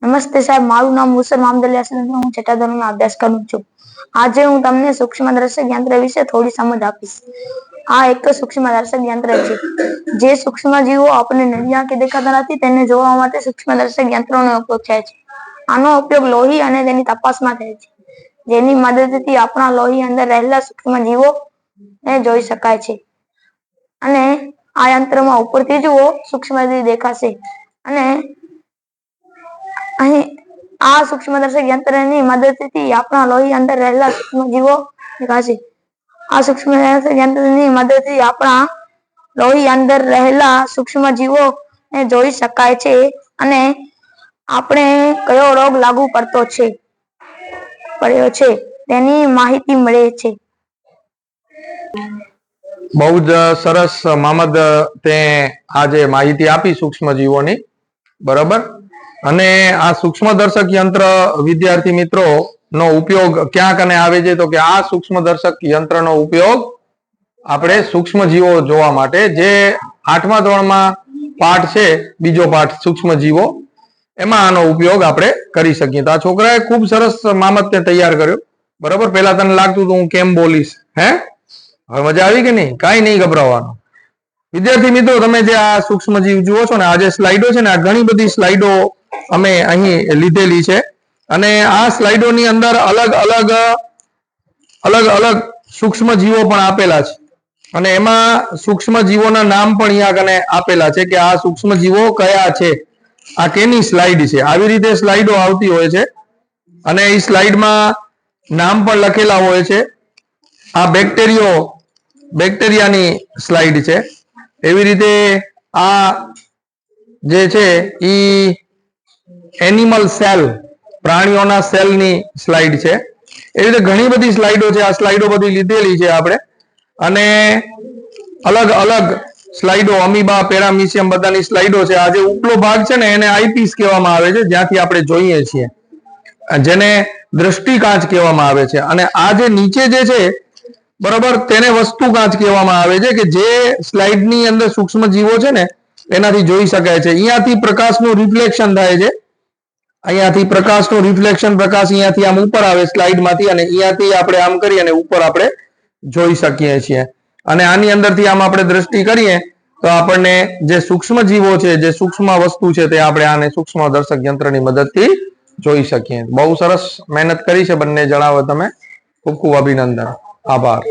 નમસ્તે સાહેબ, મારું નામ મુસર મામદલિયા છે. હું છઠ્ઠા ધોરણમાં અભ્યાસ કરું છું. આજે હું તમને સૂક્ષ્મદર્શક યંત્ર વિશે થોડી સમજ આપીશ. આ એક તો સૂક્ષ્મદર્શક યંત્ર છે. જે સૂક્ષ્મ જીવો આપણને નરી આંખે દેખાતા નથી તેને જોવા માટે સૂક્ષ્મદર્શક યંત્રોનો ઉપયોગ થાય છે. આનો ઉપયોગ લોહી અને તેની તપાસમાં થાય છે, જેની મદદથી આપણા લોહી અંદર રહેલા સૂક્ષ્મ જીવો ને જોઈ શકાય છે. અને આ યંત્રમાં ઉપરથી જુઓ સૂક્ષ્મજીવ દેખાશે અને અહીં આ સૂક્ષ્મદર્શક યંત્રની મદદથી આપણા લોહી અંદર રહેલા સૂક્ષ્મજીવો દેખાશે. આ સૂક્ષ્મદર્શક યંત્રની મદદથી આપણા લોહી અંદર રહેલા સૂક્ષ્મજીવોને જોઈ શકાય છે અને આપણે કયો રોગ લાગુ પડ્યો છે તેની માહિતી મળે છે. બહુ જ સરસ મામદ, તે આજે માહિતી આપી સૂક્ષ્મજીવોની, બરાબર. અને આ સૂક્ષ્મદર્શક યંત્ર વિદ્યાર્થી મિત્રો નો ઉપયોગ ક્યાં કને આવે છે? તો કે આ સૂક્ષ્મદર્શક યંત્રનો ઉપયોગ આપણે સૂક્ષ્મજીવો જોવા માટે, જે 8મા ધોરણમાં પાઠ છે, બીજો પાઠ સૂક્ષ્મજીવો, એમાં આનો ઉપયોગ આપણે કરી શકીએ. તો આ છોકરાએ ખૂબ સરસ મામદને તૈયાર કર્યો, બરાબર. પેલા તને લાગતું હતું હું કેમ બોલીશ, હે? હવે મજા આવી કે નહીં? કાંઈ નહીં ગભરાવાનું. વિદ્યાર્થી મિત્રો, તમે જે આ સૂક્ષ્મજીવ જુઓ છો ને, આ જે સ્લાઇડો છે ને, આ ઘણી બધી સ્લાઇડો અમે અહીં લીધેલી છે અને આ સ્લાઇડોની અંદર અલગ અલગ સૂક્ષ્મજીવો પણ આપેલા છે અને એમાં સૂક્ષ્મજીવોના નામ પણ અહીંયા કને આપેલા છે કે આ સૂક્ષ્મજીવો કયા છે, આ કેની સ્લાઇડ છે. આવી રીતે સ્લાઇડો આવતી હોય છે અને એ સ્લાઇડમાં નામ પણ લખેલા હોય છે. આ બેક્ટેરિયાની સ્લાઇડ છે. એવી રીતે આ જે છે ઈ એનિમલ સેલ, પ્રાણીઓના સેલની સ્લાઇડ છે. એવી રીતે ઘણી બધી સ્લાઇડો છે. આ સ્લાઇડો બધી લીધેલી છે આપણે અને અલગ અલગ સ્લાઇડો, અમીબા, પેરામીશિયમ, બધાની સ્લાઇડો છે. આ જે ઉપલો ભાગ છે ને એને આઈપીસ કહેવામાં આવે છે, જ્યાંથી આપણે જોઈએ છીએ, જેને દ્રષ્ટિકાંચ કહેવામાં આવે છે. અને આ જે નીચે જે છે, બરાબર, તેને વસ્તુકાંચ કહેવામાં આવે છે, કે જે સ્લાઇડની અંદર સૂક્ષ્મજીવો છે ને એનાથી જોઈ શકાય છે. અહીંયાથી પ્રકાશનું રિફ્લેક્શન થાય છે. અહીંયાથી પ્રકાશનું રિફ્લેક્શન, પ્રકાશ અહીંયાથી આમ ઉપર આવે સ્લાઇડમાંથી અને અહીંયાથી આપણે આમ કરી અને ઉપર આપણે જોઈ શકીએ છીએ. અને આની અંદરથી આમ આપણે દ્રષ્ટિ કરીએ તો આપણને જે સૂક્ષ્મજીવો છે, જે સૂક્ષ્મ વસ્તુ છે, તે આપણે આને સૂક્ષ્મદર્શક યંત્રની મદદથી જોઈ શકીએ. બહુ સરસ મહેનત કરી છે બંને જણાવો તમે. ખૂબ ખૂબ અભિનંદન, આભાર.